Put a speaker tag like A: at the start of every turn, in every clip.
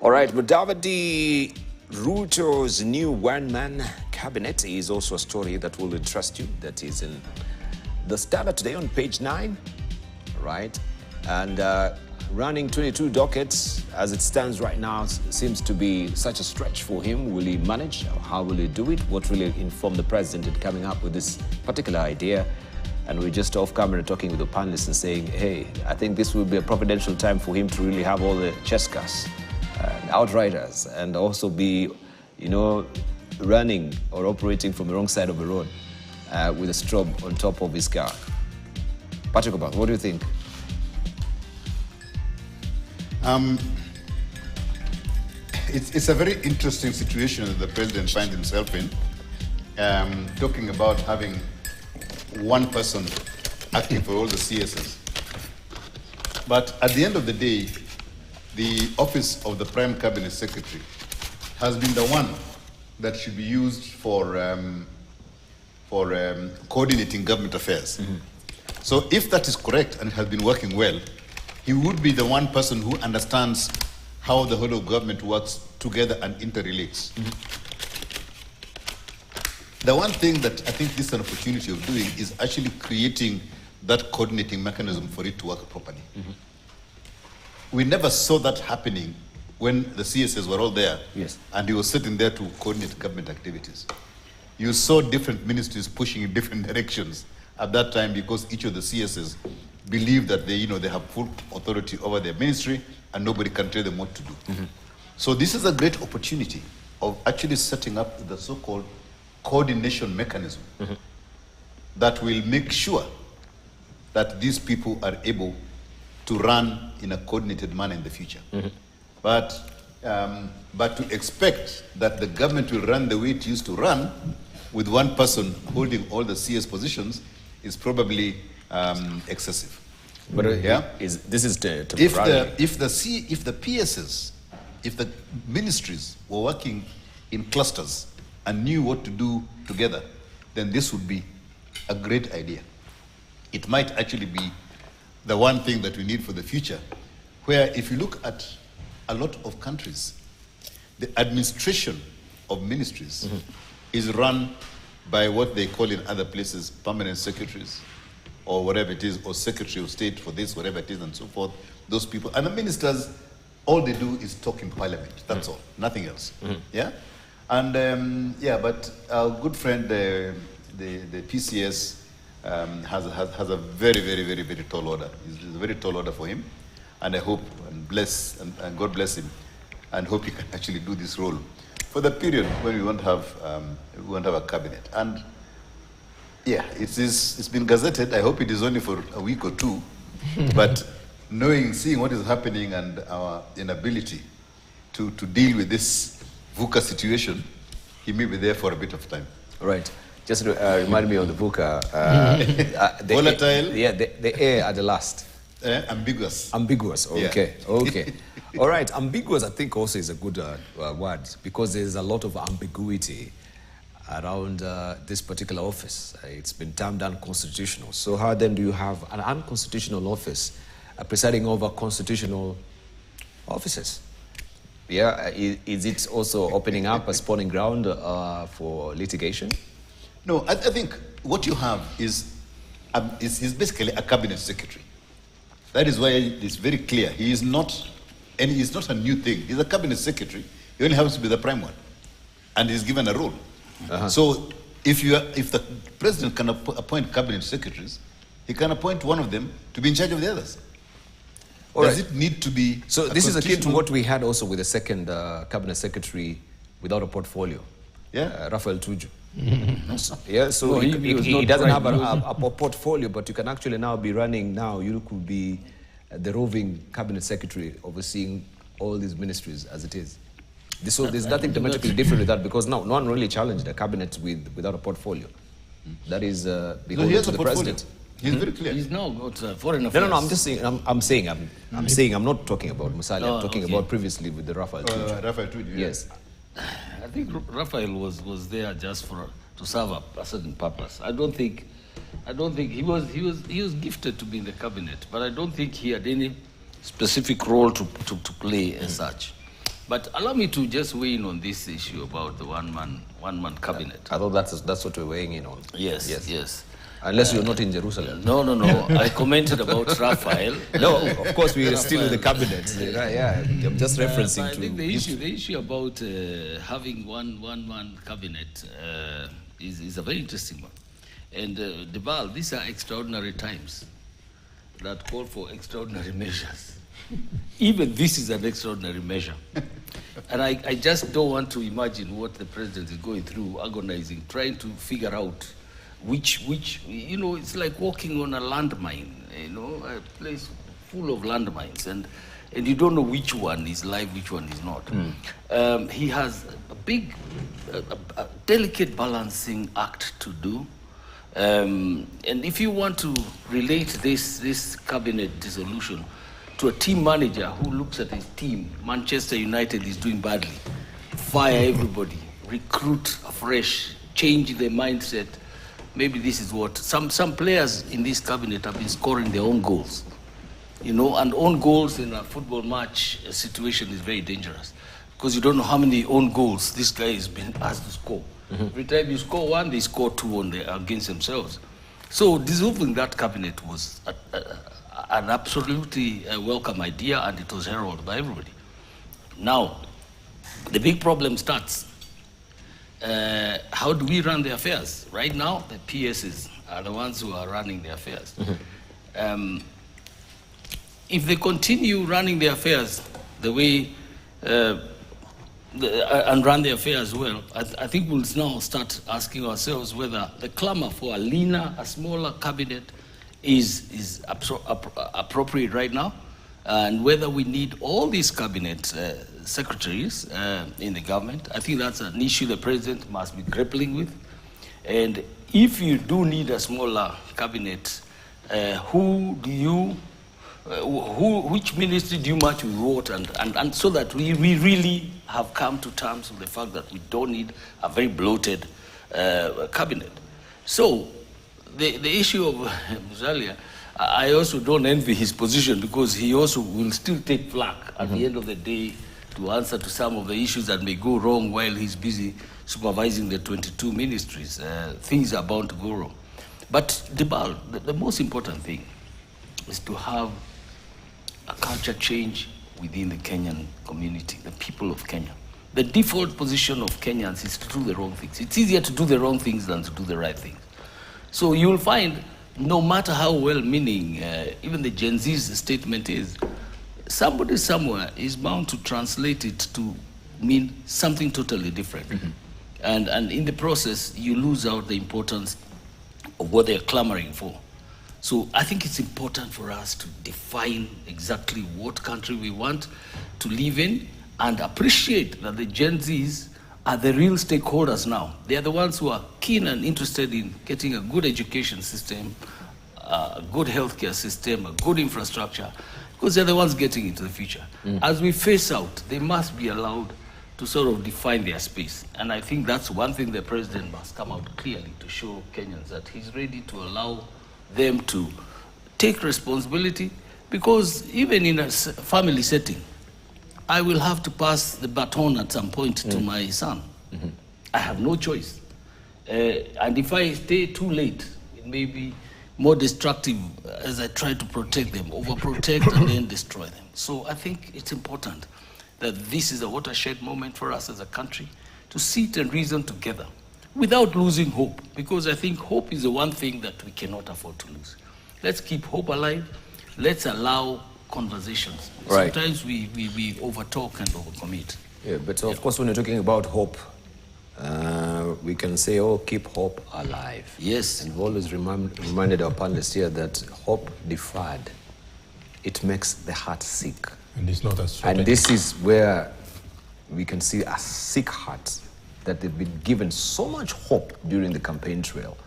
A: All right, Mudavadi, Ruto's new one-man cabinet is also a story that will interest you. That is in the Standard today on page 9, right? And running 22 dockets as it stands right now seems to be such a stretch for him. Will he manage? How will he do it? What really informed the president in coming up with this particular idea? And we're just off camera talking with the panelists and saying, hey, I think this will be a providential time for him to really have all the cheskas and outriders and also be, running or operating from the wrong side of the road with a strobe on top of his car. Patrick, what do you think?
B: It's a very interesting situation that the president finds himself in, talking about having one person acting for all the CSs. But at the end of the day, the office of the Prime Cabinet Secretary has been the one that should be used for coordinating government affairs. Mm-hmm. So if that is correct and has been working well, he would be the one person who understands how the whole of government works together and interrelates. Mm-hmm. The one thing that I think this is an opportunity of doing is actually creating that coordinating mechanism for it to work properly. Mm-hmm. We never saw that happening when the CSs were all there,
A: yes,
B: and he was sitting there to coordinate government activities. You saw different ministries pushing in different directions at that time because each of the CSs believe that they have full authority over their ministry and nobody can tell them what to do. Mm-hmm. So this is a great opportunity of actually setting up the so-called coordination mechanism, mm-hmm, that will make sure that these people are able to run in a coordinated manner in the future. Mm-hmm. But to expect that the government will run the way it used to run with one person holding all the CS positions is probably excessive.
A: But this is temporary.
B: If the PSs, if the ministries were working in clusters and knew what to do together, then this would be a great idea. It might actually be the one thing that we need for the future, where if you look at a lot of countries, the administration of ministries, mm-hmm, is run by what they call in other places permanent secretaries, or whatever it is, or secretary of state for this, whatever it is, and so forth. Those people, and the ministers, all they do is talk in parliament. That's mm-hmm all, nothing else. Mm-hmm. Yeah, and but our good friend, the PCS, has a very, very, very, very tall order. It's a very tall order for him, and I hope and God bless him, and hope he can actually do this role for the period when we won't have a cabinet. And yeah, it's been gazetted. I hope it is only for a week or two, but seeing what is happening and our inability to deal with this VUCA situation, he may be there for a bit of time.
A: Right. Just remind me of the VUCA.
B: Volatile.
A: The air at the last.
B: Ambiguous.
A: Ambiguous, okay, yeah. Okay. All right, ambiguous I think also is a good word because there's a lot of ambiguity around this particular office. It's been termed unconstitutional. So how then do you have an unconstitutional office presiding over constitutional offices? Yeah, is it also opening up a spawning ground for litigation?
B: No, I think what you have is basically a cabinet secretary. That is why it's very clear. He is not, and he's not a new thing. He's a cabinet secretary. He only happens to be the prime one, and he's given a role. Uh-huh. So if the president can appoint cabinet secretaries, he can appoint one of them to be in charge of the others. Does it need to be?
A: So this is akin to what we had also with the second cabinet secretary without a portfolio.
B: Yeah,
A: Raphael Tuju. Yeah, so no, he doesn't have a portfolio, but you can actually now be running. Now you could be the roving cabinet secretary overseeing all these ministries as it is. So there's nothing dramatically different with that because no one really challenged the cabinet without a portfolio. That is because to the president.
B: He's very clear.
C: He's now got foreign affairs.
A: No. I'm just saying. I'm saying. I'm not talking about Musalia. I'm talking about previously with the Raphael Tuju.
B: Raphael Tuju.
A: Yes.
C: I think Raphael was there just to serve a certain purpose. I don't think he was gifted to be in the cabinet, but I don't think he had any specific role to play as such. But allow me to just weigh in on this issue about the one-man cabinet.
A: I thought that's what we're weighing in on.
C: Yes.
A: Unless you're not in Jerusalem.
C: No. I commented about Raphael.
A: No, of course we are still in the cabinet. Yeah, I'm just referencing
C: I think the issue about having one-man cabinet is a very interesting one. And Debal, these are extraordinary times that call for extraordinary measures. Even this is an extraordinary measure. And I just don't want to imagine what the president is going through, agonizing, trying to figure out which, it's like walking on a landmine, a place full of landmines, and you don't know which one is live, which one is not. He has a big, a delicate balancing act to do. And if you want to relate this cabinet dissolution to a team manager who looks at his team, Manchester United is doing badly, fire everybody, recruit afresh, change their mindset. Maybe this is what some players in this cabinet have been scoring their own goals. And own goals in a football match situation is very dangerous because you don't know how many own goals this guy has been asked to score. Every time you score one, they score two against themselves. So dissolving that cabinet was an absolutely welcome idea, and it was heralded by everybody. Now, the big problem starts. How do we run the affairs? Right now, the PSs are the ones who are running the affairs. If they continue running the affairs the way and run the affairs well, I think we'll now start asking ourselves whether the clamor for a leaner, a smaller cabinet is appropriate right now, and whether we need all these cabinet secretaries in the government. I think that's an issue the president must be grappling with. And if you do need a smaller cabinet, which ministry do you match with what, and so that we really have come to terms with the fact that we don't need a very bloated cabinet. So the issue of Musalia, I also don't envy his position, because he also will still take flack at the end of the day to answer to some of the issues that may go wrong while he's busy supervising the 22 ministries. Things are bound to go wrong. But Debal, the most important thing is to have a culture change within the Kenyan community, the people of Kenya. The default position of Kenyans is to do the wrong things. It's easier to do the wrong things than to do the right things. So you'll find, no matter how well-meaning even the Gen Z's statement is, somebody somewhere is bound to translate it to mean something totally different. And in the process, you lose out the importance of what they're clamoring for. So I think it's important for us to define exactly what country we want to live in, and appreciate that the Gen Zs are the real stakeholders now. They are the ones who are keen and interested in getting a good education system, a good healthcare system, a good infrastructure, because they're the ones getting into the future. As we phase out, they must be allowed to sort of define their space. And I think that's one thing the president must come out clearly to show Kenyans that he's ready to allow them to take responsibility, because even in a family setting, I will have to pass the baton at some point to my son. I have no choice. And if I stay too late, it may be more destructive as I try to protect them, overprotect and then destroy them. So I think it's important that this is a watershed moment for us as a country to sit and reason together without losing hope, because I think hope is the one thing that we cannot afford to lose. Let's keep hope alive. Let's allow conversations.
A: Right.
C: Sometimes we overtalk and overcommit.
A: Yeah, but of course, when you're talking about hope, we can say, oh, keep hope alive.
C: Yes.
A: And we've always reminded our panelists here that hope deferred, it makes the heart sick.
D: And it's not as
A: And this is where we can see a sick heart, that they've been given so much hope during the campaign trail.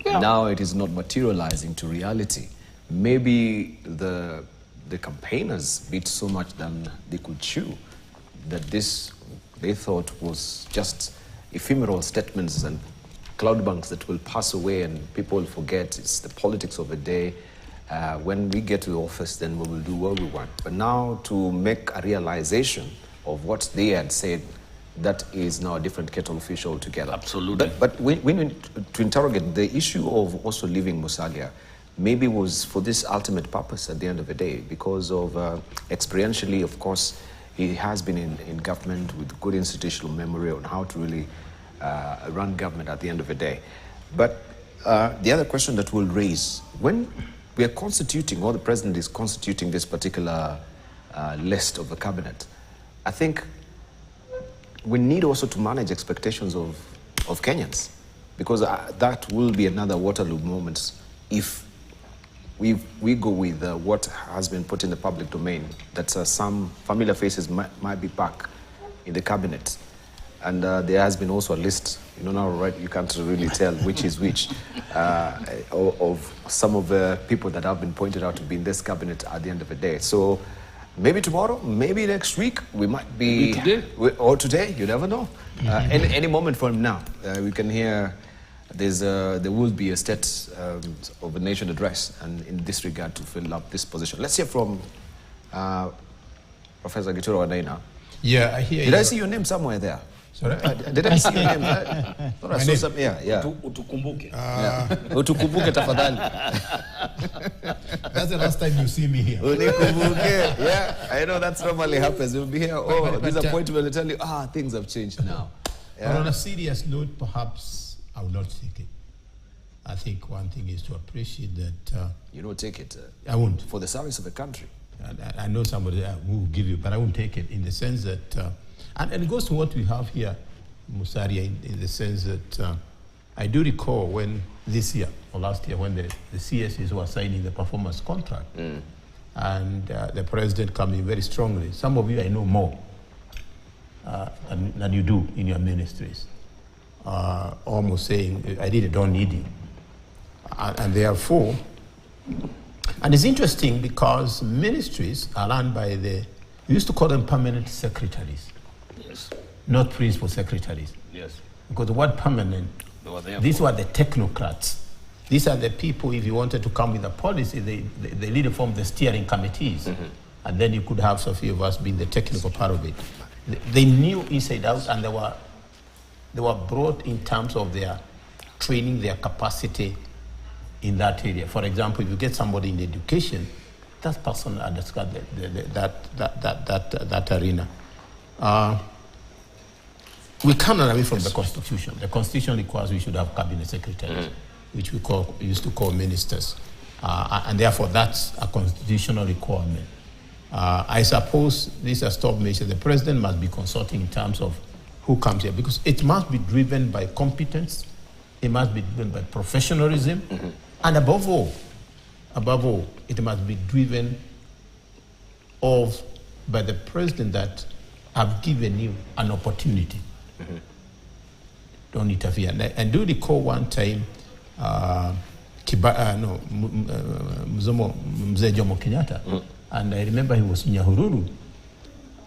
A: Yeah. Now it is not materializing to reality. Maybe the campaigners bit so much than they could chew, that this they thought was just ephemeral statements and cloud banks that will pass away and people will forget. It's the politics of the day. When we get to the office, then we will do what we want. But now to make a realization of what they had said, that is now a different kettle of fish altogether.
C: Absolutely.
A: But we need to interrogate the issue of also leaving Musalia. Maybe was for this ultimate purpose at the end of the day, because of experientially, of course, he has been in government with good institutional memory on how to really run government at the end of the day. But the other question that we'll raise, when we are constituting, or the president is constituting this particular list of the cabinet, I think we need also to manage expectations of Kenyans, because that will be another Waterloo moment if we go with what has been put in the public domain, that some familiar faces might be back in the cabinet. And there has been also a list, now right, you can't really tell which is which, of some of the people that have been pointed out to be in this cabinet at the end of the day. So maybe tomorrow, maybe next week, we might be...
C: Today?
A: Or today, you never know. Any moment from now, we can hear there will be a state of a nation address, and in this regard to fill up this position. Let's hear from Professor Gituro Wanaina.
D: Yeah, I hear you.
A: Did I see your name somewhere there?
D: Sorry?
A: Did I see your name? I thought I saw some, yeah.
C: Utukumbuke.
A: Utukumbuke tafadhali.
D: That's the last time you see me here.
A: Unikumbuke. Yeah, I know that's normally happens. You'll be here, disappointment, will tell you, things have changed now.
D: Yeah. But on a serious note, perhaps I will not take it. I think one thing is to appreciate that...
A: you don't take it.
D: I won't.
A: For the service of the country.
D: I know somebody who will give you, but I won't take it in the sense that... and it goes to what we have here, Musalia, in the sense that I do recall when this year, or last year, when the CSEs were signing the performance contract, and the president coming very strongly. Some of you I know more than you do in your ministries. Almost saying, I really don't need it. And therefore, and it's interesting because ministries are run by we used to call them permanent secretaries.
C: Yes.
D: Not principal secretaries.
C: Yes.
D: Because the word permanent, these were the technocrats. These are the people, if you wanted to come with a policy, they lead from the steering committees. And then you could have so few of us being the technical part of it. They knew inside out, and they were brought in terms of their training, their capacity in that area. For example, if you get somebody in education, that person understands that arena. We cannot away from the Constitution. The Constitution requires we should have cabinet secretaries, which we used to call ministers. And therefore, that's a constitutional requirement. I suppose these are stop measures. The president must be consulting in terms of who comes here, because it must be driven by competence, it must be driven by professionalism, and above all, it must be driven by the president that have given you an opportunity. Don't interfere. And do recall one time, Mzee Jomo Kenyatta, and I remember he was in Nyahururu,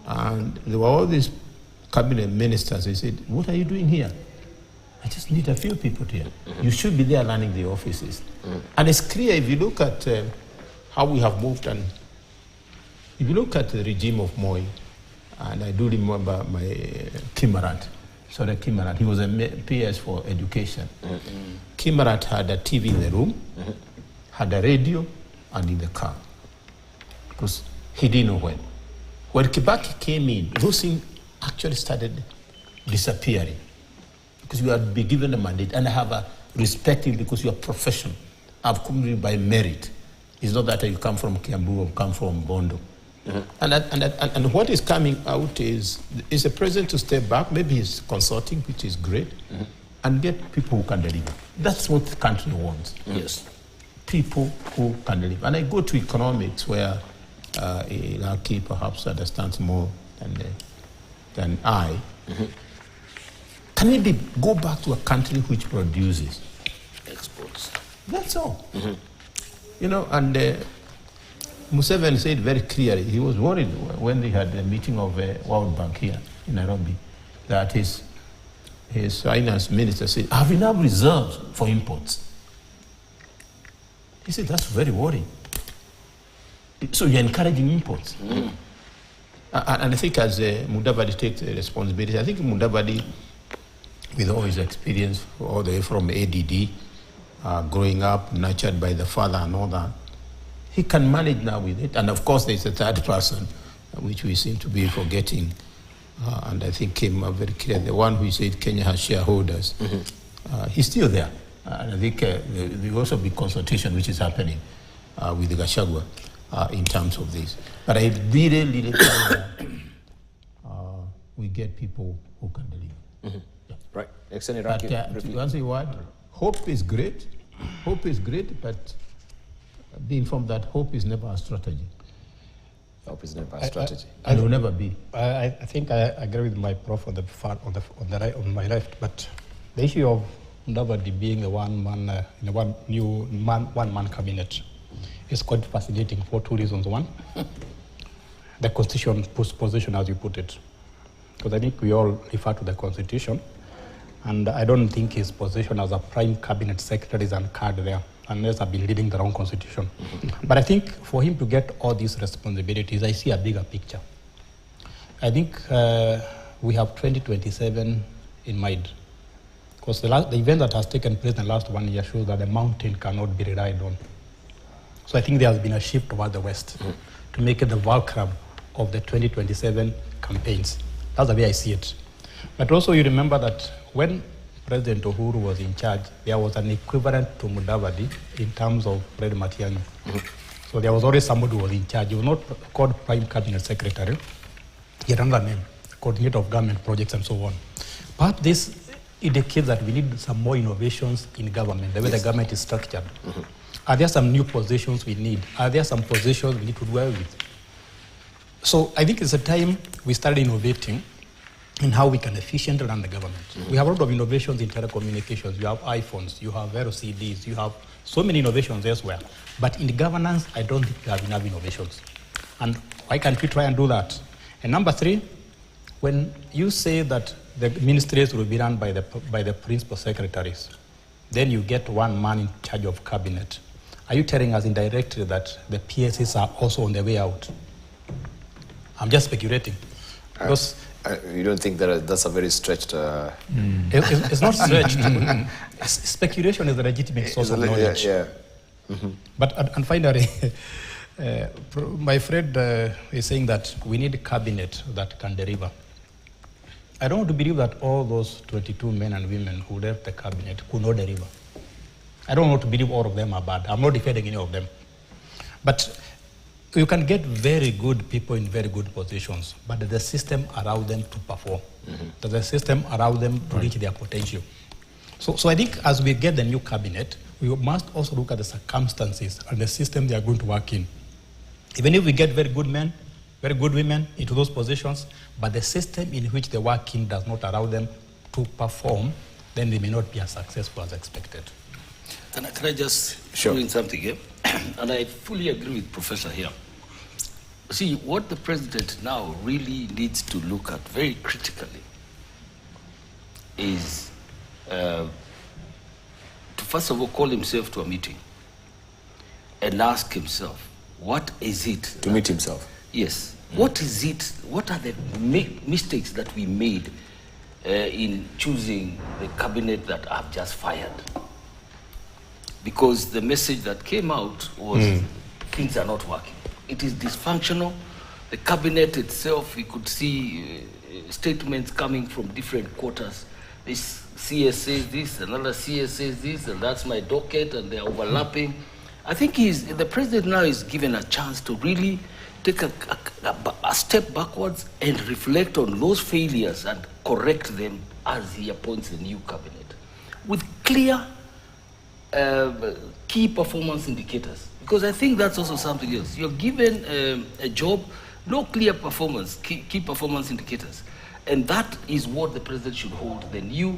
D: and there were all these cabinet ministers. They said, "What are you doing here?" "I just need a few people here." You should be there running the offices. And it's clear if you look at how we have moved, and if you look at the regime of Moi, and I do remember my Kimarat, he was a PS for education. Kimarat had a TV in the room, had a radio, and in the car, because he didn't know when. When Kibaki came in, those things actually started disappearing, because you have been given a mandate, and I have a respecting because you are professional. I've come by merit. It's not that you come from Kiambu or come from Bondo. And what is coming out is a president to step back, maybe he's consulting, which is great, and get people who can deliver. That's what the country wants.
C: Yes.
D: People who can deliver. And I go to economics where Ilaki perhaps understands more than I. Can we go back to a country which produces?
C: Exports.
D: That's all. And Museveni said very clearly, he was worried when they had the meeting of World Bank here in Nairobi, that his finance minister said, "Have enough reserves for imports?" He said, "That's very worrying. So you're encouraging imports." And I think as Mudavadi takes the responsibility, I think Mudavadi, with all his experience, all the way from ADD, growing up, nurtured by the father and all that, he can manage now with it. And of course, there's a third person, which we seem to be forgetting. And I think came very clear, the one who said Kenya has shareholders. He's still there. And I think there will also be consultation which is happening with the Gachagua in terms of this. But I really try that we get people who can deliver. Yeah.
A: Right. Excellent.
D: But to answer your word, hope is great. Hope is great, but be informed that hope is never a strategy.
A: Hope is never a strategy.
D: And will never be.
E: I think I agree with my prof on the right, on my left, but the issue of Mudavadi being a one-man cabinet is quite fascinating for two reasons. One, the constitution position, as you put it, because I think we all refer to the constitution, and I don't think his position as a prime cabinet secretary is uncard there, unless I've been reading the wrong constitution. But I think for him to get all these responsibilities, I see a bigger picture. I think we have 2027 in mind, because the event that has taken place in the last 1 year shows that the mountain cannot be relied on. So I think there has been a shift toward the west to make it the fulcrum of the 2027 campaigns. That's the way I see it. But also you remember that when President Uhuru was in charge, there was an equivalent to Mudavadi in terms of Fred Matiang'i. So there was always somebody who was in charge. He was not called Prime Cabinet Secretary. He had another name, Coordinator of Government Projects and so on. Perhaps this indicates that we need some more innovations in government, the way the government is structured. Are there some new positions we need? Are there some positions we need to do away with? So I think it's a time we started innovating in how we can efficiently run the government. We have a lot of innovations in telecommunications. You have iPhones, you have LCDs, you have so many innovations elsewhere. But in governance, I don't think we have enough innovations. And why can't we try and do that? And number three, when you say that the ministries will be run by the principal secretaries, then you get one man in charge of cabinet. Are you telling us indirectly that the PSs are also on their way out? I'm just speculating. Because
A: you don't think that that's a very stretched...
E: It's not stretched. Speculation is a legitimate source of knowledge.
A: Yeah.
E: But and finally, my friend is saying that we need a cabinet that can deliver. I don't want to believe that all those 22 men and women who left the cabinet could not deliver. I don't want to believe all of them are bad. I'm not defending any of them. But you can get very good people in very good positions, but does the system allow them to perform? Does the system allow them to reach their potential? So I think as we get the new cabinet, we must also look at the circumstances and the system they are going to work in. Even if we get very good men, very good women into those positions, but the system in which they work in does not allow them to perform, then they may not be as successful as expected.
C: Can I just throw in something here? And I fully agree with Professor here. See, what the president now really needs to look at very critically is to first of all call himself to a meeting and ask himself, what is it?
A: To meet himself?
C: Yes. What is it? What are the mistakes that we made in choosing the cabinet that I've just fired? Because the message that came out was things are not working. It is dysfunctional. The cabinet itself, we could see statements coming from different quarters. This CS says this, another CS says this, and that's my docket, and they're overlapping. I think the president now is given a chance to really take a step backwards and reflect on those failures and correct them as he appoints a new cabinet with clear key performance indicators. Because I think that's also something else. You're given a job, no clear performance, key performance indicators. And that is what the president should hold the new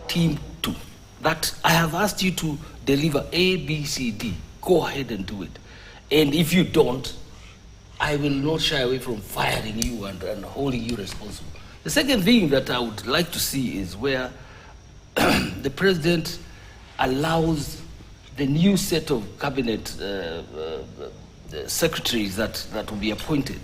C: team to. That I have asked you to deliver A, B, C, D. Go ahead and do it. And if you don't, I will not shy away from firing you and holding you responsible. The second thing that I would like to see is where the president allows the new set of cabinet secretaries that will be appointed,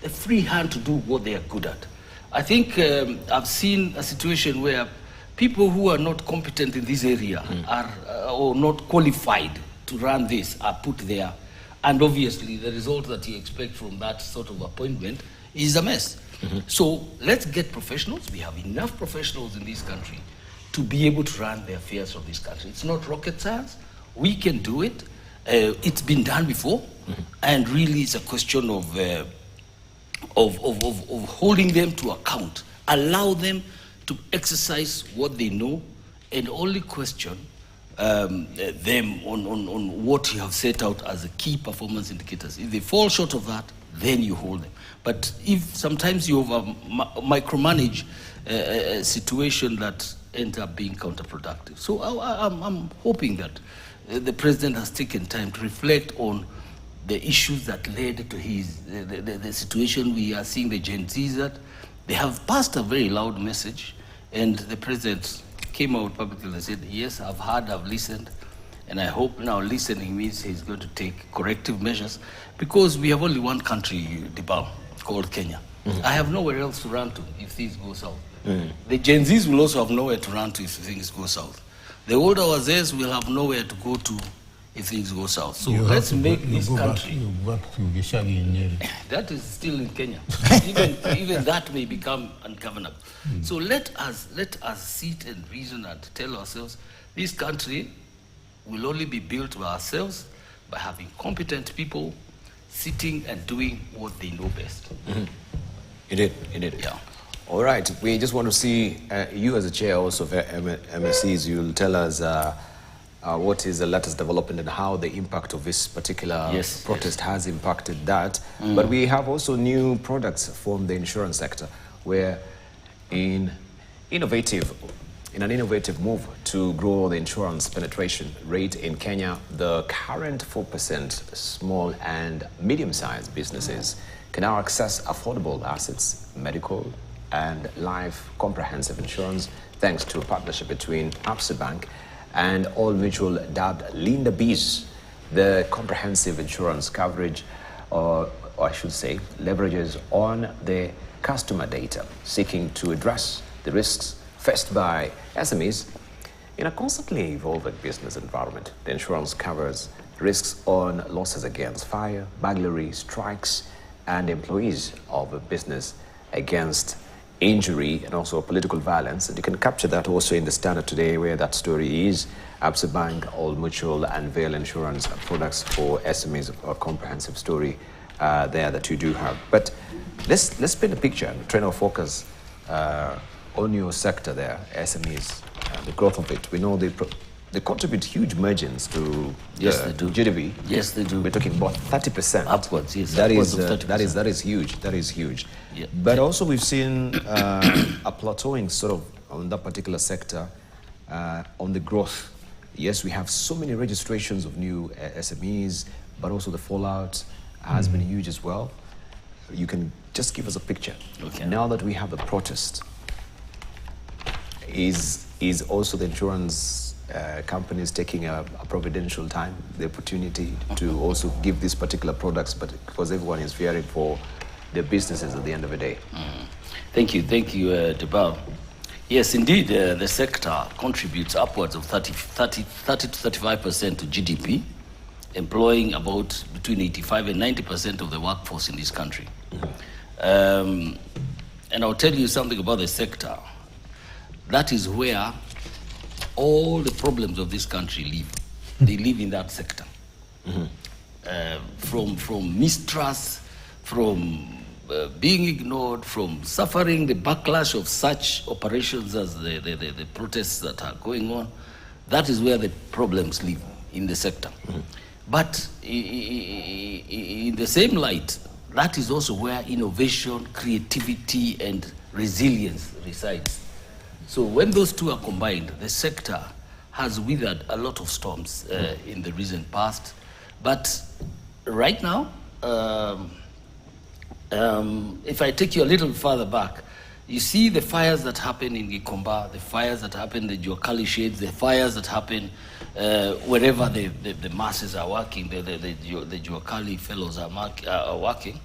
C: a free hand to do what they are good at. I think I've seen a situation where people who are not competent in this area are or not qualified to run this are put there. And obviously the result that you expect from that sort of appointment is a mess. So let's get professionals. We have enough professionals in this country to be able to run the affairs of this country. It's not rocket science. We can do it. It's been done before. And really it's a question of holding them to account. Allow them to exercise what they know and only question them on what you have set out as the key performance indicators. If they fall short of that, then you hold them. But if sometimes you micromanage a situation that ends up being counterproductive. So I'm hoping that the president has taken time to reflect on the issues that led to the situation we are seeing the Gen Zs that they have passed a very loud message, and the president came out publicly and said, yes, I've heard, I've listened, and I hope now listening means he's going to take corrective measures, because we have only one country, Dibao, called Kenya. I have nowhere else to run to if things go south. The Gen Zs will also have nowhere to run to if things go south. The older Wazes will have nowhere to go to if things go south. So let's make this country. That is still in Kenya. even that may become ungovernable. So let us sit and reason and tell ourselves this country will only be built by ourselves by having competent people sitting and doing what they know best.
A: Indeed.
C: Yeah.
A: All right, we just want to see you as a chair also of MSCs. You'll tell us what is the latest development and how the impact of this particular protest has impacted that. But we have also new products from the insurance sector, where in an innovative move to grow the insurance penetration rate in Kenya, the current 4% small and medium-sized businesses can now access affordable assets, medical and life comprehensive insurance, thanks to a partnership between Absa Bank and All Mutual, dubbed Linda Bees. The comprehensive insurance coverage, or I should say, leverages on the customer data, seeking to address the risks faced by SMEs in a constantly evolving business environment. The insurance covers risks on losses against fire, burglary, strikes, and employees of a business against injury and also political violence. And you can capture that also in the Standard today, where that story is Absa Bank, All Mutual, unveil insurance products for SMEs, a comprehensive story there that you do have. But let's paint a picture and train our focus on your sector there, SMEs, the growth of it. We know they contribute huge margins to
C: they do.
A: GDP.
C: Yes, they do.
A: We're talking about 30%.
C: Upwards, yes.
A: That
C: upwards
A: is
C: of 30%.
A: that is huge. That is huge.
C: Yeah.
A: But also we've seen a plateauing sort of on that particular sector on the growth. Yes, we have so many registrations of new SMEs, but also the fallout has been huge as well. You can just give us a picture.
C: Okay.
A: Now that we have the protest, is also the insurance companies taking a providential time, the opportunity to also give these particular products, but because everyone is fearing for their businesses at the end of the day?
C: Thank you, Debao. Yes, indeed, the sector contributes upwards of 30 to 35% to GDP, employing about between 85 and 90% of the workforce in this country. And I'll tell you something about the sector. That is where all the problems of this country live. They live in that sector. From mistrust, from being ignored, from suffering the backlash of such operations as the protests that are going on. That is where the problems live, in the sector. But in the same light, that is also where innovation, creativity, and resilience resides. So when those two are combined, the sector has weathered a lot of storms in the recent past. But right now, if I take you a little further back, you see the fires that happen in Gikomba, the fires that happen in the Juakali shades, the fires that happen wherever the masses are working, the Juakali fellows are working.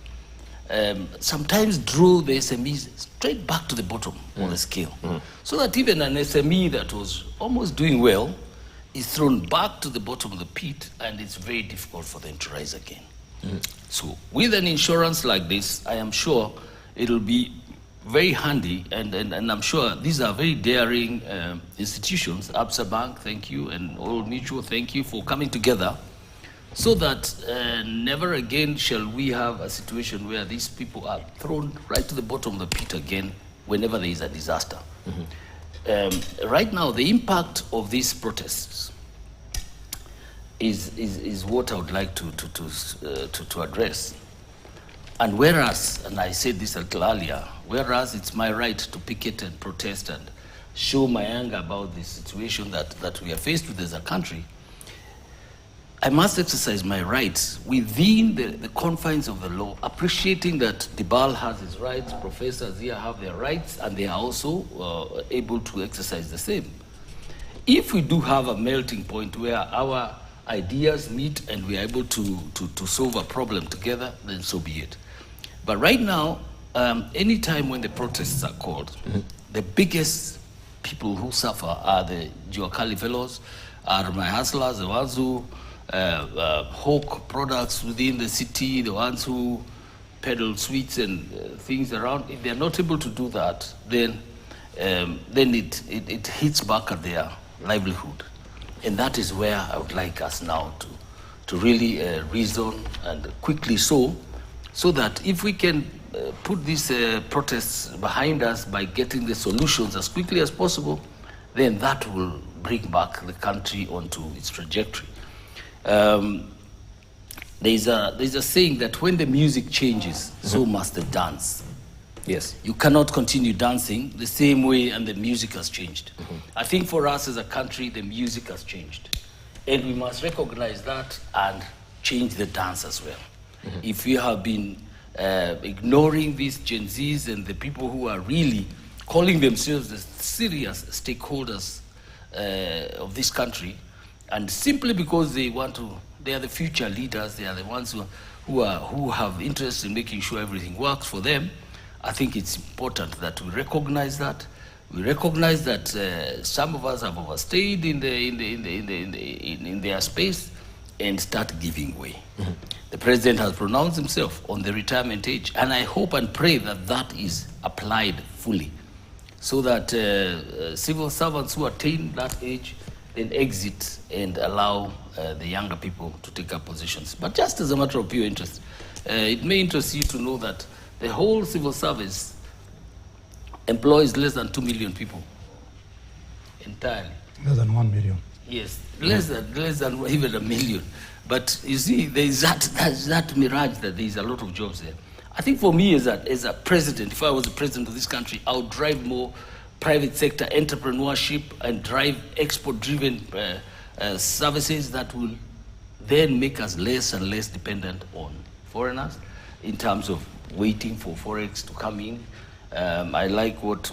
C: sometimes draw the SMEs straight back to the bottom of the scale. So that even an SME that was almost doing well is thrown back to the bottom of the pit, and it's very difficult for them to rise again. So with an insurance like this, I am sure it'll be very handy, and I'm sure these are very daring institutions. Absa Bank, thank you, and Old Mutual, thank you for coming together, so that never again shall we have a situation where these people are thrown right to the bottom of the pit again whenever there is a disaster. Right now, the impact of these protests is what I would like to address. And whereas, and I said this a little earlier, whereas it's my right to picket and protest and show my anger about the situation that we are faced with as a country, I must exercise my rights within the confines of the law, appreciating that Dibal has his rights, professors here have their rights, and they are also able to exercise the same. If we do have a melting point where our ideas meet and we are able to solve a problem together, then so be it. But right now, anytime when the protests are called, the biggest people who suffer are the Juakali fellows, are my hustlers, the ones who hawk products within the city, the ones who peddle sweets and things around. If they're not able to do that, then it hits back at their livelihood. And that is where I would like us now to really reason, and quickly so that if we can put these protests behind us by getting the solutions as quickly as possible, then that will bring back the country onto its trajectory. There's a saying that when the music changes, so must the dance.
A: Yes.
C: You cannot continue dancing the same way, and the music has changed. I think for us as a country, the music has changed. And we must recognize that and change the dance as well. If we have been ignoring these Gen Zs and the people who are really calling themselves the serious stakeholders of this country, and simply because they are the future leaders, they are the ones who have interest in making sure everything works for them, I think it's important that we recognize that. We recognize that some of us have overstayed in their space, and start giving way. The president has pronounced himself on the retirement age, and I hope and pray that that is applied fully, so that civil servants who attain that age then exit and allow the younger people to take up positions. But just as a matter of pure interest, it may interest you to know that the whole civil service employs less than 2 million people entirely.
E: Less than 1 million.
C: Yes, less than even 1 million. But you see, there's that mirage that there's a lot of jobs there. I think for me as a president, if I was the president of this country, I would drive more private sector entrepreneurship and drive export-driven services that will then make us less and less dependent on foreigners in terms of waiting for Forex to come in. I like what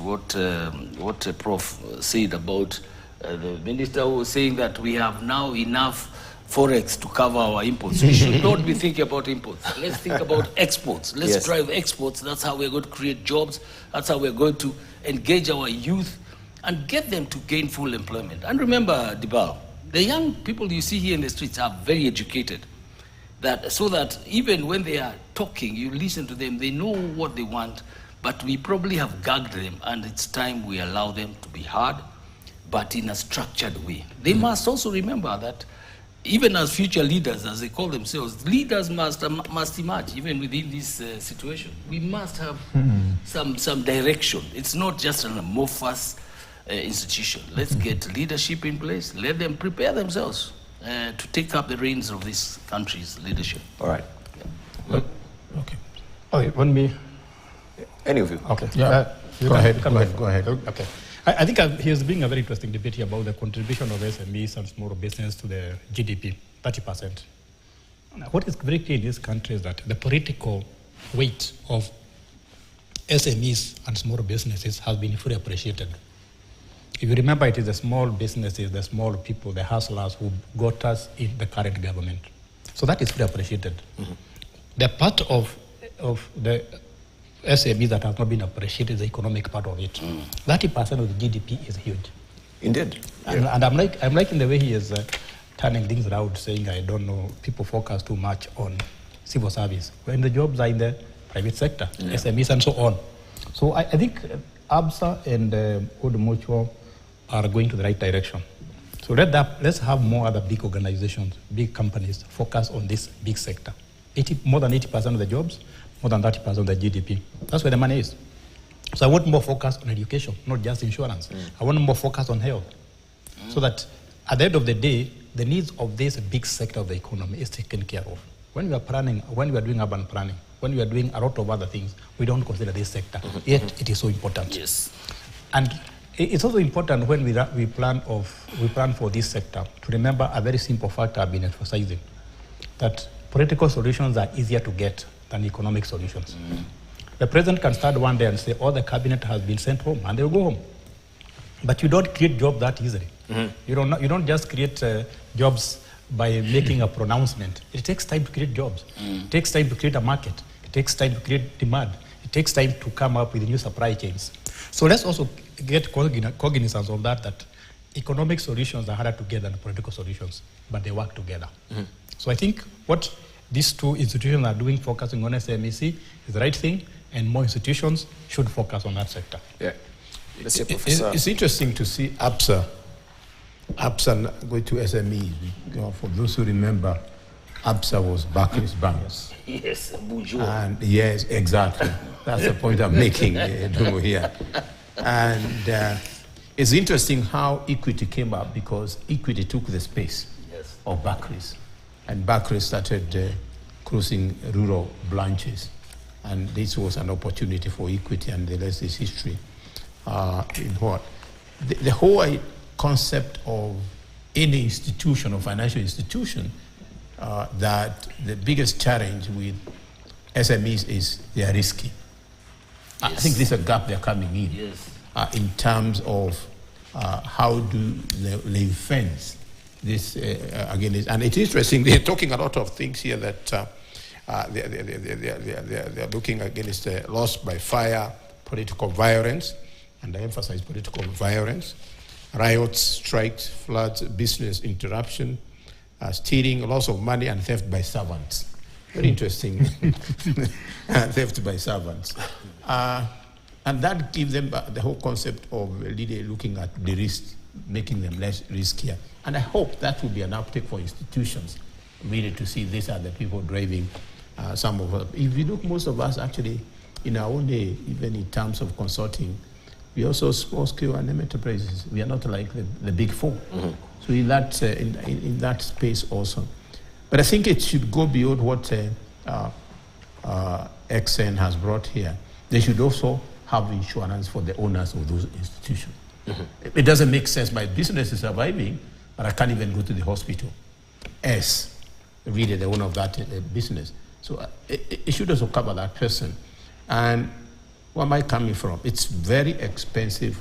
C: Prof said about the minister who was saying that we have now enough Forex to cover our imports. We should not be thinking about imports. Let's think about exports. Let's drive exports. That's how we're going to create jobs. That's how we're going to engage our youth and get them to gain full employment. And remember, Dibal, the young people you see here in the streets are very educated. So that even when they are talking, you listen to them, they know what they want, but we probably have gagged them, and it's time we allow them to be heard, but in a structured way. They must also remember that even as future leaders, as they call themselves, leaders must emerge even within this situation. We must have some direction. It's not just an amorphous institution. Let's get leadership in place. Let them prepare themselves to take up the reins of this country's leadership.
A: All right.
E: Okay. Okay, want me?
A: Any of you?
E: Okay.
D: Yeah.
E: Go ahead.
D: Go ahead.
E: Okay. I think here's been a very interesting debate here about the contribution of SMEs and small business to the GDP, 30%. What is very clear in this country is that the political weight of SMEs and small businesses has been fully appreciated. If you remember, it is the small businesses, the small people, the hustlers who got us in the current government. So that is fully appreciated. The part of the SMEs that have not been appreciated is the economic part of it. 30% of the GDP is huge.
A: Indeed.
E: And I'm liking the way he is turning things around, saying, I don't know, people focus too much on civil service, when the jobs are in the private sector, SMEs and so on. So I think ABSA and Old Mutual are going to the right direction. So let's have more other big organizations, big companies focus on this big sector. More than 80% of the jobs, more than 30% of the GDP. That's where the money is. So I want more focus on education, not just insurance. I want more focus on health. So that at the end of the day, the needs of this big sector of the economy is taken care of. When we are planning, when we are doing urban planning, when we are doing a lot of other things, we don't consider this sector. Yet it is so important.
C: Yes.
E: And it's also important when we plan for this sector to remember a very simple factor I've been emphasizing, that political solutions are easier to get than economic solutions. The president can start one day and say, all the cabinet has been sent home, and they'll go home. But you don't create jobs that easily. You don't just create jobs by making a pronouncement. It takes time to create jobs. It takes time to create a market. It takes time to create demand. It takes time to come up with new supply chains. So let's also get cognizance of that economic solutions are harder to get than political solutions, but they work together. So I think what these two institutions are doing, focusing on SMEC, is the right thing, and more institutions should focus on that sector.
A: Yeah. Let's say, Professor.
D: It's interesting to see ABSA going to SMEs. For those who remember, ABSA was Barclays Bank.
C: Yes, bourgeois.
D: And yes, exactly. That's the point I'm making here. And it's interesting how Equity came up, because Equity took the space of Barclays. And Barclays started closing rural branches. And this was an opportunity for Equity, and the rest is history. In what? The whole concept of any institution or financial institution, that the biggest challenge with SMEs is they are risky. I think there's a gap they're coming in terms of how do they fence this again. And it's interesting, they're talking a lot of things here that they're looking against loss by fire, political violence, and I emphasize political violence, riots, strikes, floods, business interruption, stealing, loss of money, and theft by servants. Very interesting. Theft by servants. And that gives them the whole concept of really looking at the risk, making them less riskier. And I hope that will be an uptake for institutions, really, to see these are the people driving some of us. If you look, most of us actually, in our own day, even in terms of consulting, we also small scale and enterprises. We are not like the big four. So in that space also. But I think it should go beyond what XN has brought here. They should also have insurance for the owners of those institutions. It doesn't make sense. My business is surviving, but I can't even go to the hospital as really the owner of that business. So it should also cover that person. And where am I coming from? It's very expensive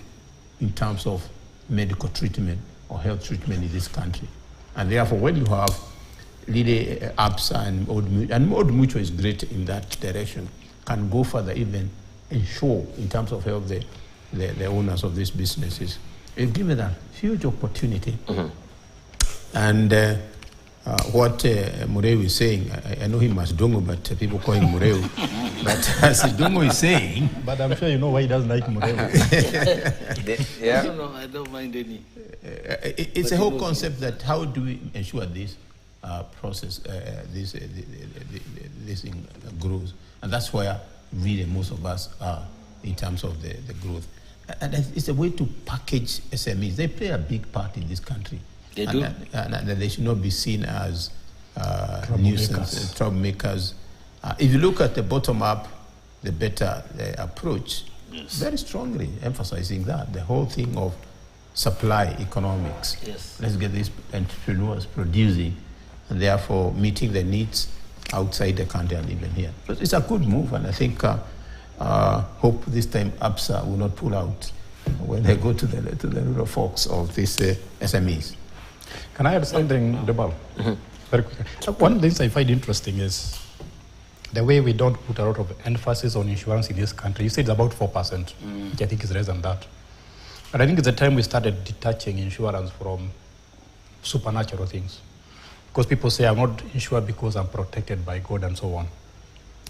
D: in terms of medical treatment or health treatment in this country. And therefore, when you have really ABSA and Old Mutual is great in that direction, can go further, even ensure in terms of help the owners of these businesses. It's given a huge opportunity. And what Mureu is saying, I know him as Dongo, but people call him Mureu. But as Dongo is saying...
E: But I'm sure you know why he doesn't like Mureu.
C: I don't mind any.
D: It's a whole concept that how do we ensure this process, this thing grows. And that's where really most of us are in terms of the growth. And it's a way to package SMEs. They play a big part in this country.
C: They do.
D: And they should not be seen as nuisance, troublemakers. If you look at the bottom up, the better the approach, very strongly emphasizing that, the whole thing of supply economics. Let's get these entrepreneurs producing and therefore meeting the needs outside the country and even here. But it's a good move, and I think hope this time ABSA will not pull out when they go to the rural folks of these SMEs.
E: Can I add something, Debal? Very quickly. One of the things I find interesting is the way we don't put a lot of emphasis on insurance in this country, you said it's about 4%, which I think is less than that. But I think it's the time we started detaching insurance from supernatural things. Because people say, I'm not insured because I'm protected by God and so on.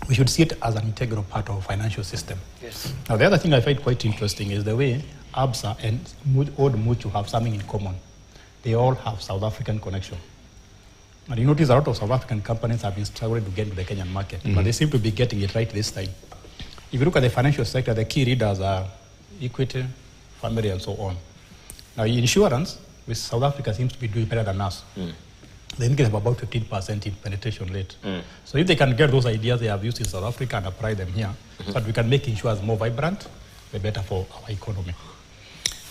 E: We should see it as an integral part of our financial system.
C: Yes.
E: Now, the other thing I find quite interesting is the way ABSA and Old Mutual have something in common. They all have South African connection. And you notice a lot of South African companies have been struggling to get into the Kenyan market, but they seem to be getting it right this time. If you look at the financial sector, the key readers are Equity, Family, and so on. Now, in insurance, with South Africa seems to be doing better than us. They think they have about 15% in penetration rate. So if they can get those ideas they have used in South Africa and apply them here, so that we can make insurance more vibrant, the better for our economy.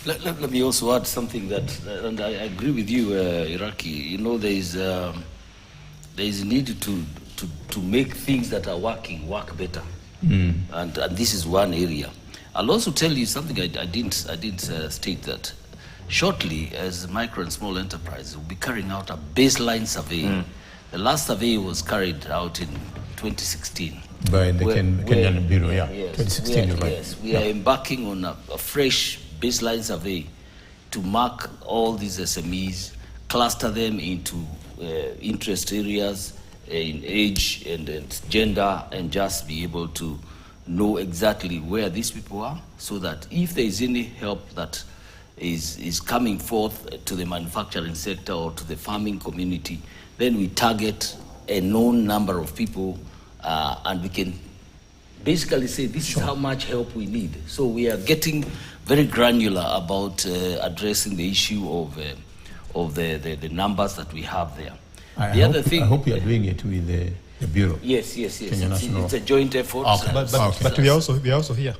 C: Let me also add something that, and I agree with you, Iraqi. You know, there is a need to make things that are working work better, and this is one area. I'll also tell you something I didn't state that. Shortly, as micro and small enterprises, we'll be carrying out a baseline survey. The last survey was carried out in 2016.
D: By the Kenyan Bureau, yeah.
C: Yes,
D: 2016, you're right.
C: Yes, we are embarking on a fresh baseline survey to mark all these SMEs, cluster them into interest areas in age and gender, and just be able to know exactly where these people are, so that if there is any help that is coming forth to the manufacturing sector or to the farming community, then we target a known number of people and we can basically say this is how much help we need. So we are getting very granular about addressing the issue of the numbers that we have there.
D: I hope you are doing it with the Bureau.
C: Yes. It's a joint effort.
D: Okay.
E: But we are also here.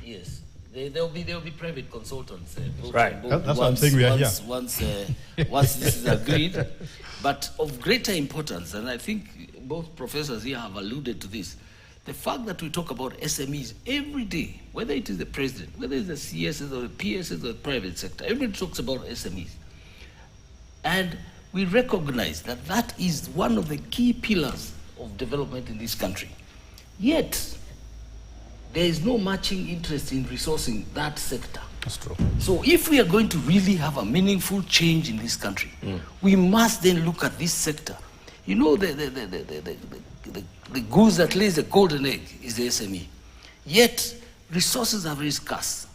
C: Yes. There will be private consultants.
E: Right. That's what I'm saying, we are here.
C: Once this is agreed. But of greater importance, and I think both professors here have alluded to this, the fact that we talk about SMEs every day, whether it is the president, whether it's the CSs or the PSs or the private sector, everybody talks about SMEs. And we recognize that that is one of the key pillars of development in this country. Yet, there is no matching interest in resourcing that sector.
E: That's true.
C: So if we are going to really have a meaningful change in this country, we must then look at this sector. You know, the goose that lays the golden egg is the SME. Yet, resources are very scarce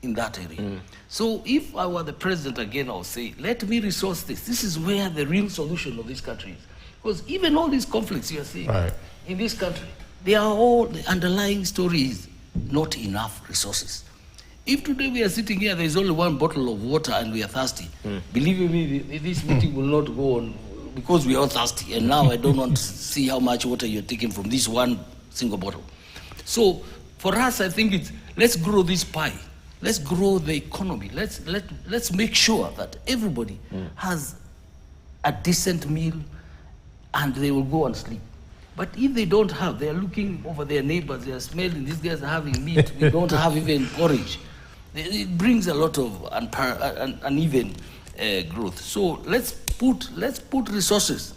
C: in that area. So if I were the president again, I would say, let me resource this. This is where the real solution of this country is. Because even all these conflicts you are seeing in this country, they are all, the underlying story is not enough resources. If today we are sitting here, there is only one bottle of water and we are thirsty, believe me, this meeting will not go on because we are all thirsty. And now I don't want to see how much water you're taking from this one single bottle. So for us, I think it's, let's grow this pie. Let's grow the economy. Let's make sure that everybody has a decent meal and they will go and sleep. But if they don't have, they are looking over their neighbors, they are smelling, these guys are having meat, we don't have even porridge. It brings a lot of uneven growth. So let's put resources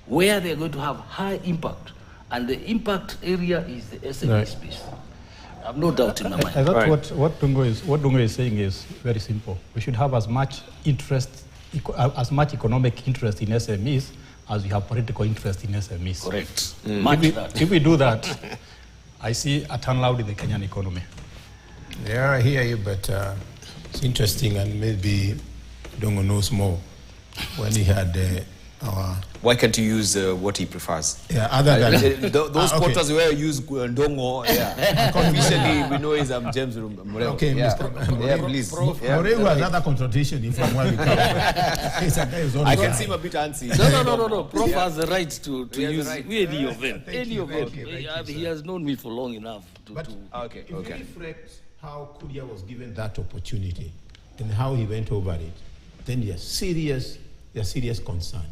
C: where they're going to have high impact. And the impact area is the SME space. I have no doubt in my mind.
E: I thought what Dungo is saying is very simple. We should have as much interest, as much economic interest in SMEs as we have political interest in SMEs.
C: Correct.
E: If we do that, I see a turnaround in the Kenyan economy.
D: Yeah, I hear you, but it's interesting, and maybe Dongo knows more. When he had our...
A: Why can't you use what he prefers?
D: Yeah, other than...
A: those quotas where you use Ndongo, yeah. Officially, we know is James Moreo.
D: Okay,
A: yeah.
D: Mr. Moreo.
A: Yeah, please.
D: Moreo has another contradiction in from where we come.
A: I can seem a bit antsy.
C: No. Prof has the right to use any of them. Any of them. He has known me for long enough to...
A: Okay.
D: If you reflect how Kuria was given that opportunity and how he went over it, then there's serious concern.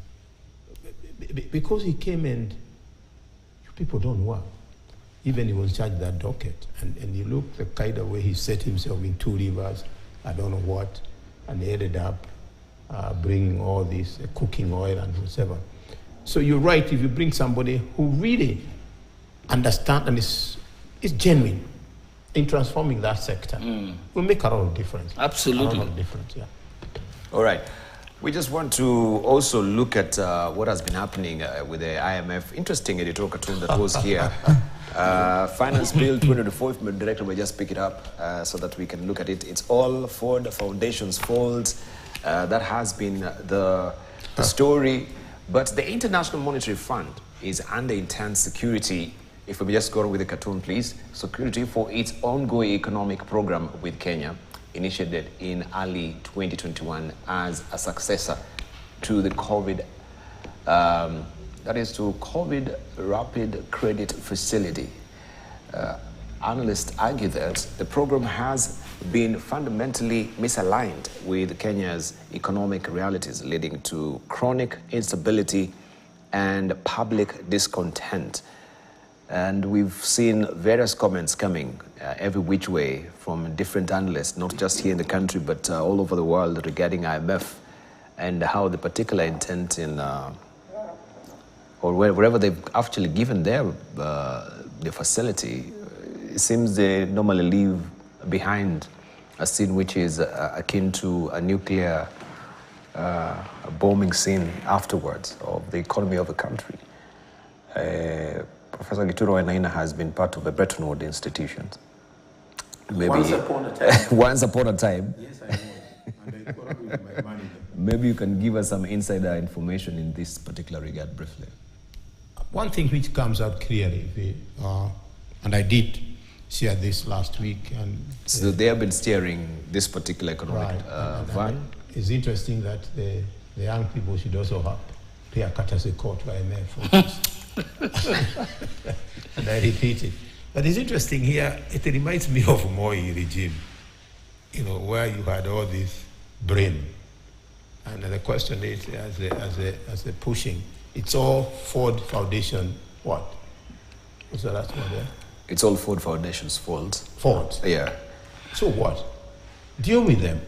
D: Because he came and people don't work. Even he was charged that docket. And you look the kind of way he set himself in 2 rivers, I don't know what, and he ended up bringing all this cooking oil and whatever. So you're right, if you bring somebody who really understand and is genuine in transforming that sector, will make a lot of difference.
C: Absolutely.
D: A lot of difference, yeah.
A: All right. We just want to also look at what has been happening with the IMF. Interesting editorial cartoon that was here. Finance Bill 2024, if my director will just pick it up so that we can look at it. It's all for the foundation's fault. That has been the story. But the International Monetary Fund is under intense security. If we just go on with the cartoon, please. Security for its ongoing economic program with Kenya, initiated in early 2021 as a successor to the COVID Rapid Credit Facility. Analysts argue that the program has been fundamentally misaligned with Kenya's economic realities, leading to chronic instability and public discontent. And we've seen various comments coming every which way from different analysts, not just here in the country, but all over the world regarding IMF and how the particular intent in, or wherever they've actually given the facility, it seems they normally leave behind a scene which is akin to a nuclear bombing scene afterwards of the economy of a country. Professor Gituro Wainaina has been part of the Bretton Woods institutions. Maybe
D: Once upon a time.
A: Once upon a time.
D: Yes, I know. And I quarreled with my manager.
A: Maybe you can give us some insider information in this particular regard briefly.
D: One thing which comes out clearly, and I did share this last week, and
A: so they have been steering this particular economic van.
D: It's interesting that the young people should also pay a courtesy call to IMF for this. And I repeat it. But it's interesting here, it reminds me of Moi regime, where you had all this brain. And the question is, as the pushing, it's all Ford Foundation, what? What's the last one there?
A: It's all Ford Foundation's fault.
D: Ford?
A: Yeah.
D: So what? Deal with them.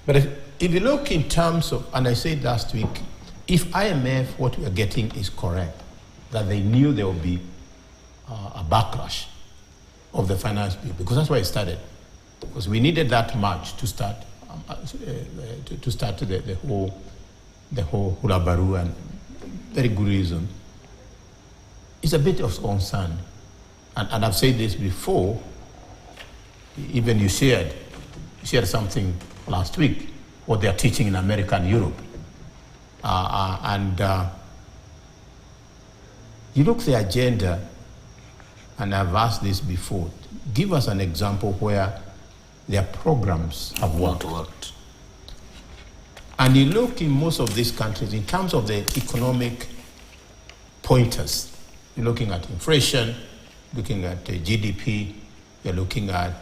D: But if you look in terms of, and I said last week, if IMF, what we are getting is correct, that they knew there would be a backlash of the finance bill, because that's why it started. Because we needed that much to start the whole hulabaru, and very good reason. It's a bit of concern, and I've said this before. Even you shared something last week, what they are teaching in America and Europe. You look at the agenda, and I've asked this before, give us an example where their programs have worked. And you look in most of these countries, in terms of the economic pointers, you're looking at inflation, looking at GDP, you're looking at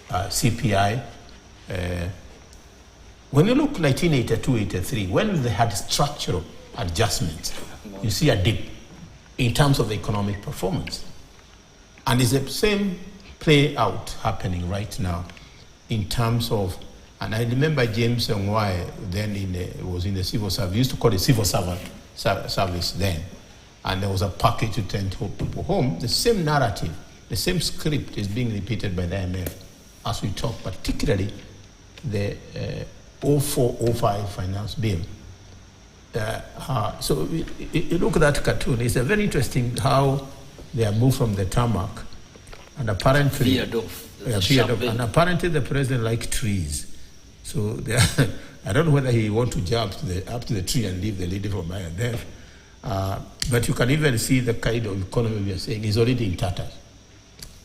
D: CPI. When you look 1982-83, when they had structural adjustments, you see a dip in terms of the economic performance. And it's the same play out happening right now in terms of, and I remember James Ngwae then was in the civil service, we used to call it civil service then, and there was a package to send people home. The same narrative, the same script is being repeated by the IMF as we talk, particularly the 04-05 finance bill. So you look at that cartoon, it's a very interesting how they are moved from the tarmac, and apparently and apparently the president likes trees. So I don't know whether he wants to jump up to the tree and leave the lady from IMF. But you can even see the kind of economy we are saying is already in tatters,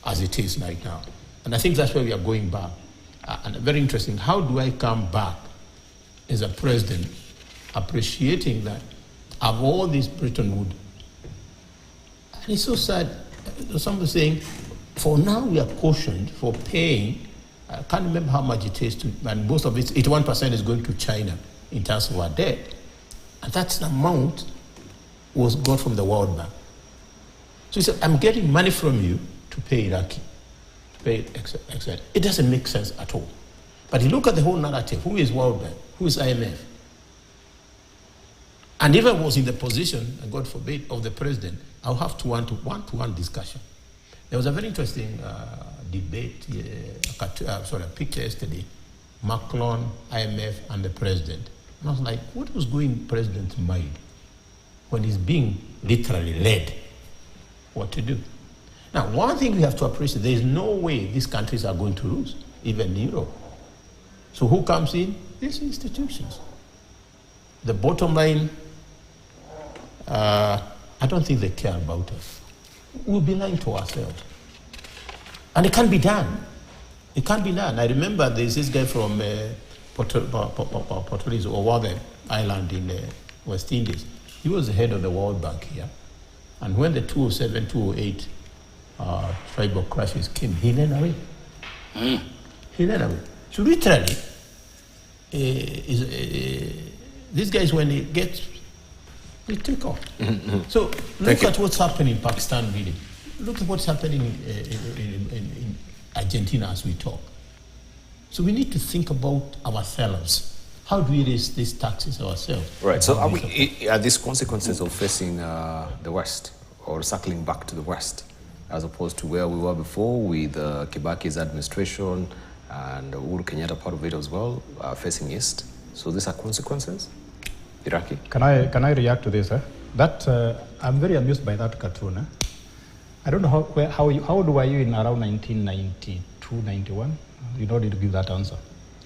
D: as it is right now. And I think that's where we are going back. And very interesting, how do I come back as a president, appreciating that of all this Bretton Woods? And it's so sad, somebody saying, for now we are cautioned for paying, I can't remember how much it is, and most of it, 81% is going to China in terms of our debt. And that's the amount was got from the World Bank. So he said, I'm getting money from you to pay Iraqi, to pay etc. It doesn't make sense at all. But you look at the whole narrative, who is World Bank? Who is IMF? And if I was in the position, God forbid, of the president, I'll have to one-to-one discussion. There was a very interesting debate, a picture yesterday, Macron, IMF, and the president. And I was like, what was going in the president's mind when he's being literally led what to do? Now, one thing we have to appreciate, there is no way these countries are going to lose, even Europe. So who comes in? These institutions. The bottom line, I don't think they care about us. We'll be lying to ourselves. And it can't be done. It can't be done. I remember there's this guy from Puerto Rico, or Warden Island in West Indies. He was the head of the World Bank here. And when the 2007, 2008 tribal crashes came, he ran away. He ran away. So literally, these guys, when they get, they take off. So look at what's happening in Pakistan, really. Look at what's happening in Argentina as we talk. So we need to think about ourselves. How do we raise these taxes ourselves?
A: Right. So are these consequences of facing the West or circling back to the West, as opposed to where we were before with Kibaki's administration and Uhuru Kenyatta part of it as well, facing East? So these are consequences? Iraqi?
E: Can I react to this? I'm very amused by that cartoon. I don't know how old were you in around 1992, 91? You don't need to give that answer.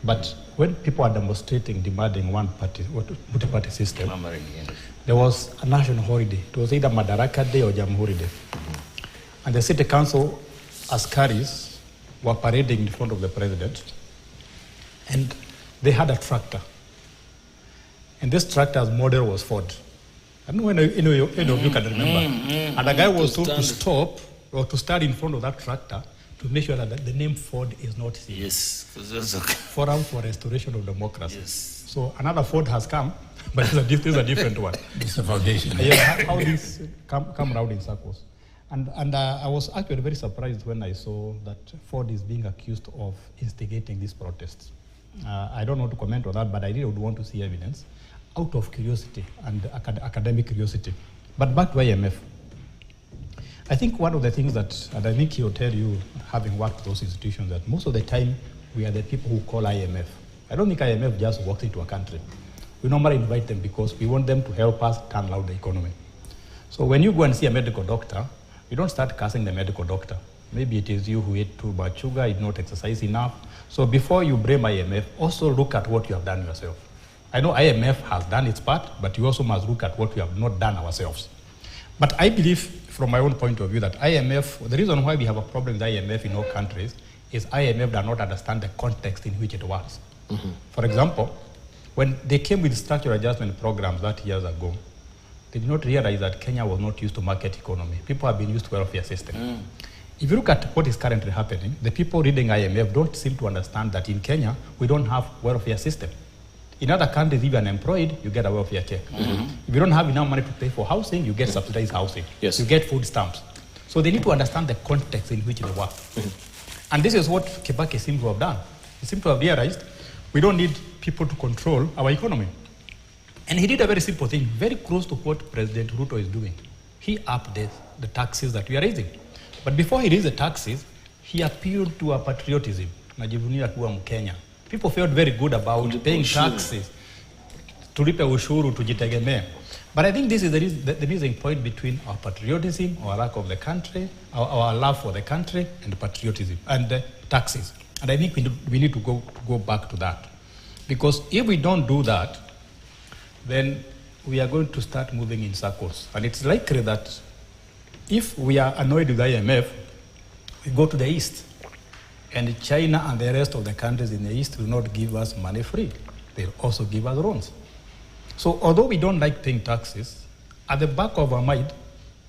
E: But when people are demonstrating, demanding one party, multi-party system, there was a national holiday. It was either Madaraka Day or Jamhuri Day. And the city council askaris were parading in front of the president. And they had a tractor. And this tractor's model was Ford. I don't know when any of you can remember. And the guy was told to stop or to stand in front of that tractor to make sure that the name Ford is not seen.
C: Yes. Okay.
E: Forum for Restoration of Democracy.
C: Yes.
E: So another Ford has come, but this is a different one.
D: It's a foundation.
E: How these come around in circles. And I was actually very surprised when I saw that Ford is being accused of instigating these protests. I don't want to comment on that, but I really would want to see evidence out of curiosity and academic curiosity. But back to IMF. I think one of the things that, and I think he'll tell you, having worked with those institutions, that most of the time we are the people who call IMF. I don't think IMF just walks into a country. We normally invite them because we want them to help us turn around the economy. So when you go and see a medical doctor, you don't start cursing the medical doctor. Maybe it is you who ate too much sugar, you did not exercise enough. So before you blame IMF, also look at what you have done yourself. I know IMF has done its part, but you also must look at what we have not done ourselves. But I believe, from my own point of view, that IMF, the reason why we have a problem with IMF in all countries is IMF does not understand the context in which it works. For example, when they came with structural adjustment programs that years ago, they did not realize that Kenya was not used to market economy. People have been used to welfare system. If you look at what is currently happening, the people reading IMF don't seem to understand that in Kenya, we don't have welfare system. In other countries, if you're unemployed, you get a welfare check. If you don't have enough money to pay for housing, you get subsidized housing.
A: Yes.
E: You get food stamps. So they need to understand the context in which they work. And this is what Kibaki seems to have done. He seems to have realized we don't need people to control our economy. And he did a very simple thing, very close to what President Ruto is doing. He upped the taxes that we are raising. But before he raised the taxes, he appealed to our patriotism. Najivunia kuwa Mkenya. People felt very good about paying taxes, tulipe ushuru, tujitegemee. But I think this is the missing point between our patriotism, our lack of the country, our love for the country, and patriotism, and taxes. And I think we need to go back to that. Because if we don't do that, then we are going to start moving in circles. And it's likely that if we are annoyed with IMF, we go to the East. And China and the rest of the countries in the East will not give us money free. They'll also give us loans. So although we don't like paying taxes, at the back of our mind,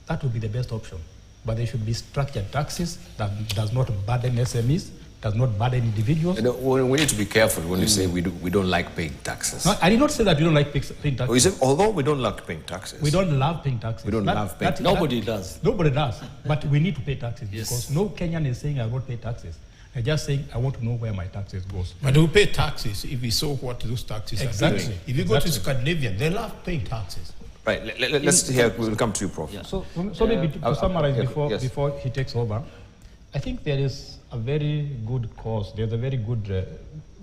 E: that would be the best option. But there should be structured taxes that does not burden SMEs, does not burden individuals.
A: We need to be careful when you say we don't like paying taxes.
E: No, I did not say that we don't like paying taxes.
A: You say, although we don't like paying taxes.
E: We don't love paying taxes.
A: We don't love paying taxes.
C: Nobody does.
E: Nobody does. But we need to pay taxes because no Kenyan is saying I won't pay taxes. I'm just saying, I want to know where my taxes goes.
D: But we pay taxes if we saw what those taxes
E: Exactly.
D: are doing. If you go to Scandinavia, they love paying taxes.
A: Right, let's hear, we'll come to you, Prof.
C: Yeah.
E: So maybe to summarize
A: yes.
E: before he takes over, I think there is a very good cause, there's a very good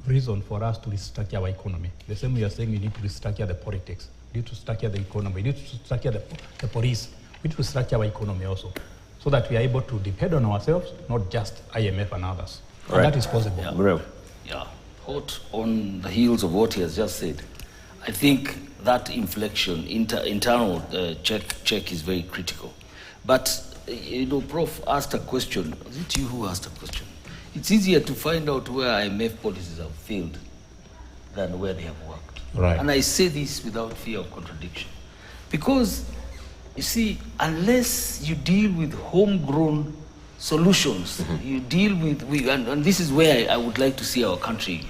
E: reason for us to restructure our economy. The same we are saying we need to restructure the politics, we need to structure the economy, we need to structure the police, we need to structure our economy also, so that we are able to depend on ourselves, not just IMF and others. And
A: Right.
E: that is possible.
C: Yeah, hot on the heels of what he has just said. I think that inflection, internal check is very critical. But, Prof asked a question. Was it you who asked a question? It's easier to find out where IMF policies have failed than where they have worked.
D: Right.
C: And I say this without fear of contradiction. Because, you see, unless you deal with homegrown solutions, you deal with, and this is where I would like to see our country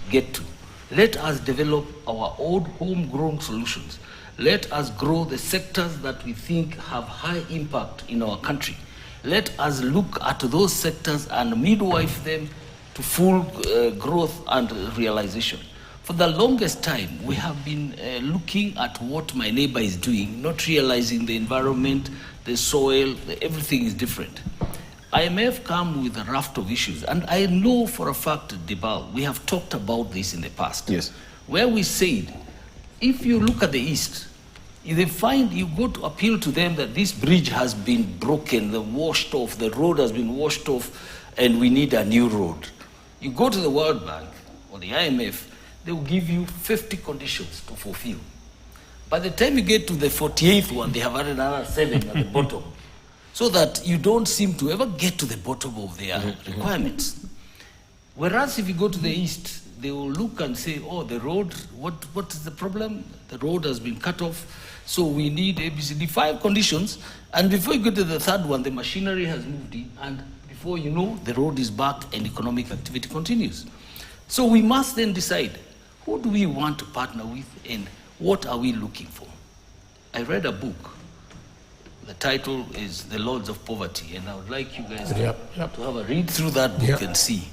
C: get to. Let us develop our own homegrown solutions. Let us grow the sectors that we think have high impact in our country. Let us look at those sectors and midwife them to full growth and realization. For the longest time, we have been looking at what my neighbor is doing, not realizing the environment, the soil, everything is different. IMF come with a raft of issues, and I know for a fact, Debal, we have talked about this in the past.
A: Yes.
C: Where we said, if you look at the East, if they find you go to appeal to them that this bridge has been broken, washed off, the road has been washed off, and we need a new road. You go to the World Bank or the IMF, they will give you 50 conditions to fulfill. By the time you get to the 48th one, they have added another 7 at the bottom, so that you don't seem to ever get to the bottom of their requirements. Whereas if you go to the East, they will look and say, oh, the road, what is the problem? The road has been cut off, so we need ABCD 5 conditions, and before you get to the third one, the machinery has moved in, and before you know, the road is back and economic activity continues. So we must then decide, who do we want to partner with and what are we looking for? I read a book. The title is The Lords of Poverty, and I would like you guys to have a read through that book and see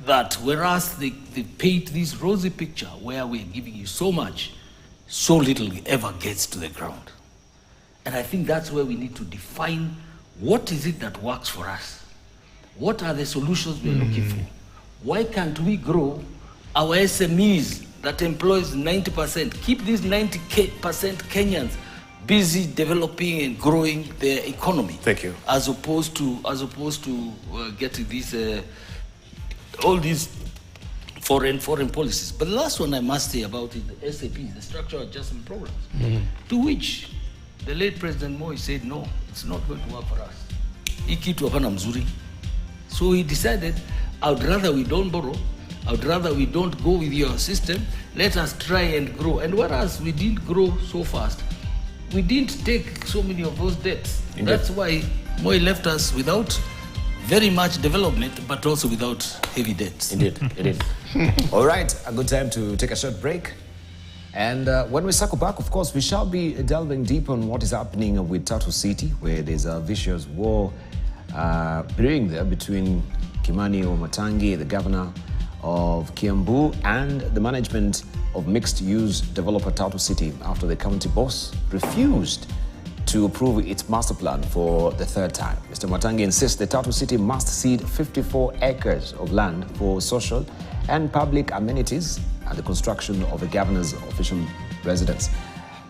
C: that whereas they paint this rosy picture where we're giving you so much, so little ever gets to the ground. And I think that's where we need to define what is it that works for us. What are the solutions we're looking for? Why can't we grow our SMEs that employs 90%, keep these 90% Kenyans busy developing and growing their economy.
A: Thank you.
C: As opposed to getting these all these foreign policies. But the last one I must say about it, the SAPs, the structural adjustment programs, to which the late President Moi said, no, it's not going to work for us. Ikitu hapana mzuri. So he decided, I would rather we don't borrow, I would rather we don't go with your system, let us try and grow. And whereas we didn't grow so fast, we didn't take so many of those debts.
A: Indeed.
C: That's why Moi left us without very much development, but also without heavy debts.
A: Indeed, it is. All right, a good time to take a short break. And when we circle back, of course, we shall be delving deep on what is happening with Tatu City, where there's a vicious war brewing there between Kimani Wamatangi, the governor of Kiambu, and the management of mixed-use developer Tatu City after the county boss refused to approve its master plan for the third time. Mr. Matangi insists the Tatu City must cede 54 acres of land for social and public amenities and the construction of the governor's official residence.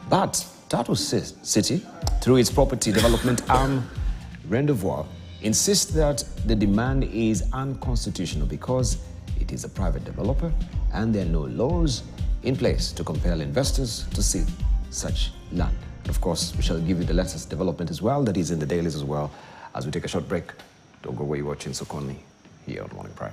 A: But Tatu City, through its property development arm, Rendezvous, insists that the demand is unconstitutional because it is a private developer and there are no laws in place to compel investors to cede such land. Of course, we shall give you the latest development as well, that is in the dailies as well, as we take a short break. Don't go away, you're watching Sokoni here on Morning Prime.